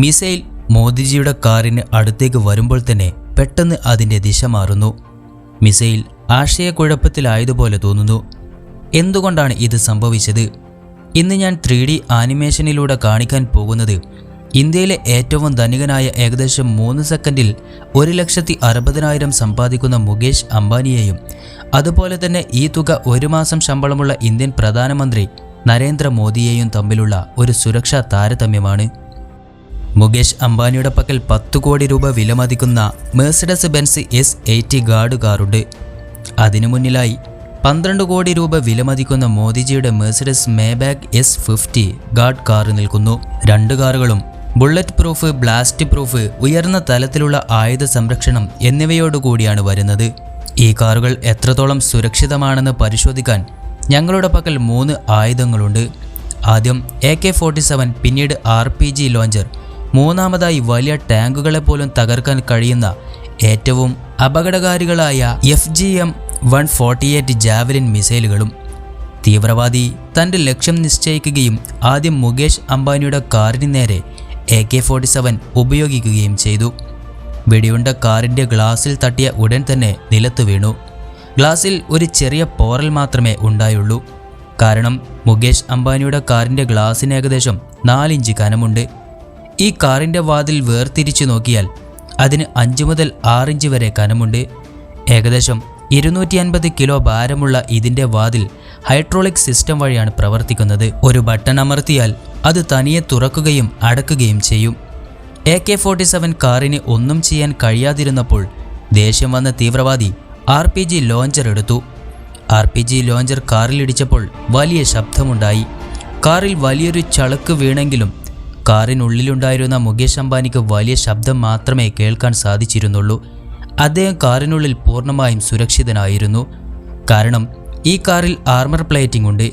Missile മോദിജിയുടെ കാറിന് അടുത്തേക്ക് വരുമ്പോൾ തന്നെ പെട്ടെന്ന് അതിൻ്റെ ദിശ മാറുന്നു. മിസൈൽ ആശയക്കുഴപ്പത്തിലായതുപോലെ തോന്നുന്നു. എന്തുകൊണ്ടാണ് ഇത് സംഭവിച്ചത്? ഇന്ന് ഞാൻ 3D ആനിമേഷനിലൂടെ കാണിക്കാൻ പോകുന്നത് ഇന്ത്യയിലെ ഏറ്റവും ധനികനായ ഏകദേശം 3 സെക്കൻഡിൽ 1,60,000 സമ്പാദിക്കുന്ന മുകേഷ് അംബാനിയെയും അതുപോലെ തന്നെ ഈ തുക 1 മാസം ശമ്പളമുള്ള ഇന്ത്യൻ പ്രധാനമന്ത്രി നരേന്ദ്രമോദിയെയും തമ്മിലുള്ള ഒരു സുരക്ഷാ താരതമ്യമാണ്. മുകേഷ് അംബാനിയുടെ പക്കൽ 10 കോടി രൂപ വിലമതിക്കുന്ന മെഴ്സിഡസ് ബെൻസ് S80 ഗാർഡ് കാറുണ്ട്. അതിനു മുന്നിലായി 12 കോടി രൂപ വിലമതിക്കുന്ന മോദിജിയുടെ മെഴ്സിഡസ് മേബാഗ് S50 ഗാർഡ് കാർ നിൽക്കുന്നു. 2 കാറുകളും ബുള്ളറ്റ് പ്രൂഫ്, ബ്ലാസ്റ്റ് പ്രൂഫ്, ഉയർന്ന തലത്തിലുള്ള ആയുധ സംരക്ഷണം എന്നിവയോടുകൂടിയാണ് വരുന്നത്. ഈ കാറുകൾ എത്രത്തോളം സുരക്ഷിതമാണെന്ന് പരിശോധിക്കാൻ ഞങ്ങളുടെ പക്കൽ 3 ആയുധങ്ങളുണ്ട്. ആദ്യം AK-47, പിന്നീട് RPG ലോഞ്ചർ, മൂന്നാമതായി വലിയ ടാങ്കുകളെ പോലും തകർക്കാൻ കഴിയുന്ന ഏറ്റവും അപകടകാരികളായ FGM-148 ജാവലിൻ മിസൈലുകളും. തീവ്രവാദി തൻ്റെ ലക്ഷ്യം നിശ്ചയിക്കുകയും ആദ്യം മുകേഷ് അംബാനിയുടെ കാറിന് നേരെ AK-47 ഉപയോഗിക്കുകയും ചെയ്തു. വെടിയുണ്ട കാറിൻ്റെ ഗ്ലാസിൽ തട്ടിയ ഉടൻ തന്നെ നിലത്ത് വീണു. ഗ്ലാസിൽ ഒരു ചെറിയ പോറൽ മാത്രമേ ഉണ്ടായുള്ളൂ. കാരണം മുകേഷ് അംബാനിയുടെ കാറിൻ്റെ ഗ്ലാസിന് ഏകദേശം 4 ഇഞ്ച് കനമുണ്ട്. ഈ കാറിൻ്റെ വാതിൽ വേർതിരിച്ചു നോക്കിയാൽ അതിന് 5 മുതൽ 6 ഇഞ്ച് വരെ കനമുണ്ട്. ഏകദേശം 250 കിലോ ഭാരമുള്ള ഇതിൻ്റെ വാതിൽ ഹൈഡ്രോളിക് സിസ്റ്റം വഴിയാണ് പ്രവർത്തിക്കുന്നത്. ഒരു ബട്ടൺ അമർത്തിയാൽ അത് തനിയെ തുറക്കുകയും അടക്കുകയും ചെയ്യും. AK-47 കാറിന് ഒന്നും ചെയ്യാൻ കഴിയാതിരുന്നപ്പോൾ ദേഷ്യം വന്ന തീവ്രവാദി RPG ലോഞ്ചർ എടുത്തു. RPG ലോഞ്ചർ കാറിലിടിച്ചപ്പോൾ വലിയ ശബ്ദമുണ്ടായി. കാറിൽ വലിയൊരു ചളുക്ക് വീണെങ്കിലും കാറിനുള്ളിലുണ്ടായിരുന്ന മുകേഷ് അംബാനിക്ക് വലിയ ശബ്ദം മാത്രമേ കേൾക്കാൻ സാധിച്ചിരുന്നുള്ളൂ. അദ്ദേഹം കാറിനുള്ളിൽ പൂർണ്ണമായും സുരക്ഷിതനായിരുന്നു. കാരണം ഈ കാറിൽ ആർമർ പ്ലേറ്റിംഗ് ഉണ്ട്.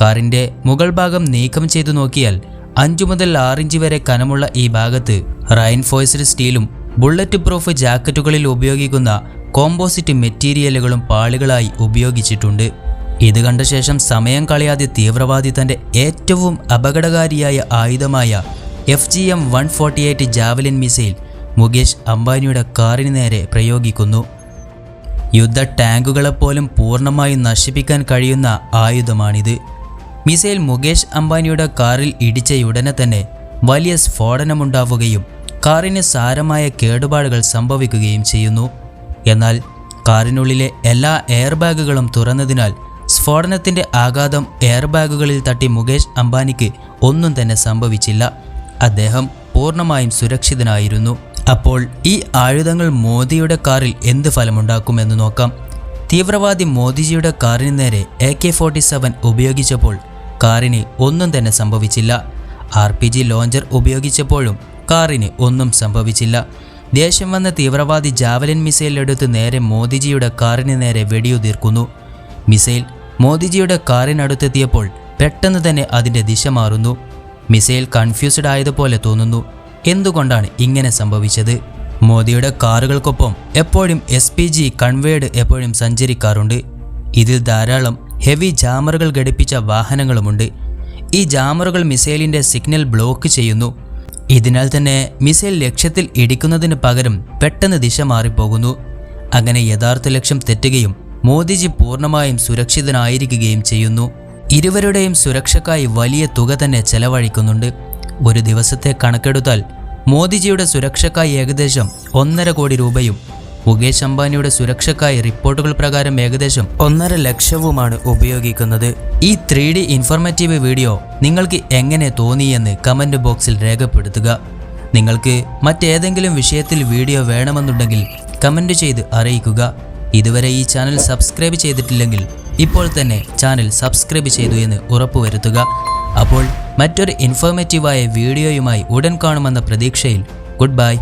കാറിൻ്റെ മുകൾ ഭാഗം നീക്കം ചെയ്തു നോക്കിയാൽ 5 മുതൽ 6 ഇഞ്ച് വരെ കനമുള്ള ഈ ഭാഗത്ത് റൈൻഫോഴ്സ്ഡ് സ്റ്റീലും ബുള്ളറ്റ് പ്രൂഫ് ജാക്കറ്റുകളിൽ ഉപയോഗിക്കുന്ന കോമ്പോസിറ്റ് മെറ്റീരിയലുകളും പാളികളായി ഉപയോഗിച്ചിട്ടുണ്ട്. ഇത് കണ്ട ശേഷം സമയം കളയാതെ തീവ്രവാദി തൻ്റെ ഏറ്റവും അപകടകാരിയായ ആയുധമായ FGM-148 ജാവലിൻ മിസൈൽ മുകേഷ് അംബാനിയുടെ കാറിന് നേരെ പ്രയോഗിക്കുന്നു. യുദ്ധ ടാങ്കുകളെപ്പോലും പൂർണ്ണമായും നശിപ്പിക്കാൻ കഴിയുന്ന ആയുധമാണിത്. മിസൈൽ മുകേഷ് അംബാനിയുടെ കാറിൽ ഇടിച്ചയുടനെ തന്നെ വലിയ സ്ഫോടനമുണ്ടാവുകയും കാറിന് സാരമായ കേടുപാടുകൾ സംഭവിക്കുകയും ചെയ്യുന്നു. എന്നാൽ കാറിനുള്ളിലെ എല്ലാ എയർ ബാഗുകളും തുറന്നതിനാൽ സ്ഫോടനത്തിൻ്റെ ആഘാതം എയർ ബാഗുകളിൽ തട്ടി മുകേഷ് അംബാനിക്ക് ഒന്നും തന്നെ സംഭവിച്ചില്ല. അദ്ദേഹം പൂർണ്ണമായും സുരക്ഷിതനായിരുന്നു. അപ്പോൾ ഈ ആയുധങ്ങൾ മോദിയുടെ കാറിൽ എന്ത് ഫലമുണ്ടാക്കുമെന്ന് നോക്കാം. തീവ്രവാദി മോദിജിയുടെ കാറിന് നേരെ AK-47 ഉപയോഗിച്ചപ്പോൾ കാറിന് ഒന്നും തന്നെ സംഭവിച്ചില്ല. RPG ലോഞ്ചർ ഉപയോഗിച്ചപ്പോഴും കാറിന് ഒന്നും സംഭവിച്ചില്ല. ദേഷ്യം വന്ന തീവ്രവാദി ജാവലിൻ മിസൈൽ എടുത്ത് നേരെ മോദിജിയുടെ കാറിന് നേരെ വെടിയുതിർക്കുന്നു. മിസൈൽ മോദിജിയുടെ കാറിനടുത്തെത്തിയപ്പോൾ പെട്ടെന്ന് തന്നെ അതിൻ്റെ ദിശ മാറുന്നു. മിസൈൽ കൺഫ്യൂസ്ഡ് ആയതുപോലെ തോന്നുന്നു. എന്തുകൊണ്ടാണ് ഇങ്ങനെ സംഭവിച്ചത്? മോദിയുടെ കാറുകൾക്കൊപ്പം എപ്പോഴും SPG കൺവേർഡ് എപ്പോഴും സഞ്ചരിക്കാറുണ്ട്. ഇതിൽ ധാരാളം ഹെവി ജാമറുകൾ ഘടിപ്പിച്ച വാഹനങ്ങളുമുണ്ട്. ഈ ജാമറുകൾ മിസൈലിൻ്റെ സിഗ്നൽ ബ്ലോക്ക് ചെയ്യുന്നു. ഇതിനാൽ തന്നെ മിസൈൽ ലക്ഷ്യത്തിൽ ഇടിക്കുന്നതിന് പകരം പെട്ടെന്ന് ദിശ മാറിപ്പോകുന്നു. അങ്ങനെ യഥാർത്ഥ ലക്ഷ്യം തെറ്റുകയും മോദിജി പൂർണ്ണമായും സുരക്ഷിതനായിരിക്കുകയും ചെയ്യുന്നു. ഇരുവരുടെയും സുരക്ഷയ്ക്കായി വലിയ തുക തന്നെ ചെലവഴിക്കുന്നുണ്ട്. ഒരു ദിവസത്തെ കണക്കെടുത്താൽ മോദിജിയുടെ സുരക്ഷയ്ക്കായി ഏകദേശം 1.5 കോടി രൂപയും മുകേഷ് അംബാനിയുടെ സുരക്ഷയ്ക്കായി റിപ്പോർട്ടുകൾ പ്രകാരം ഏകദേശം 1.5 ലക്ഷവുമാണ് ഉപയോഗിക്കുന്നത്. ഈ 3D ഇൻഫോർമേറ്റീവ് വീഡിയോ നിങ്ങൾക്ക് എങ്ങനെ തോന്നിയെന്ന് കമൻറ്റ് ബോക്സിൽ രേഖപ്പെടുത്തുക. നിങ്ങൾക്ക് മറ്റേതെങ്കിലും വിഷയത്തിൽ വീഡിയോ വേണമെന്നുണ്ടെങ്കിൽ കമൻറ്റ് ചെയ്ത് അറിയിക്കുക. ഇതുവരെ ഈ ചാനൽ സബ്സ്ക്രൈബ് ചെയ്തിട്ടില്ലെങ്കിൽ ഇപ്പോൾ തന്നെ ചാനൽ സബ്സ്ക്രൈബ് ചെയ്തു എന്ന് ഉറപ്പുവരുത്തുക. അപ്പോൾ മറ്റൊരു ഇൻഫോർമേറ്റീവായ വീഡിയോയുമായി ഉടൻ കാണുമെന്ന പ്രതീക്ഷയിൽ ഗുഡ് ബൈ.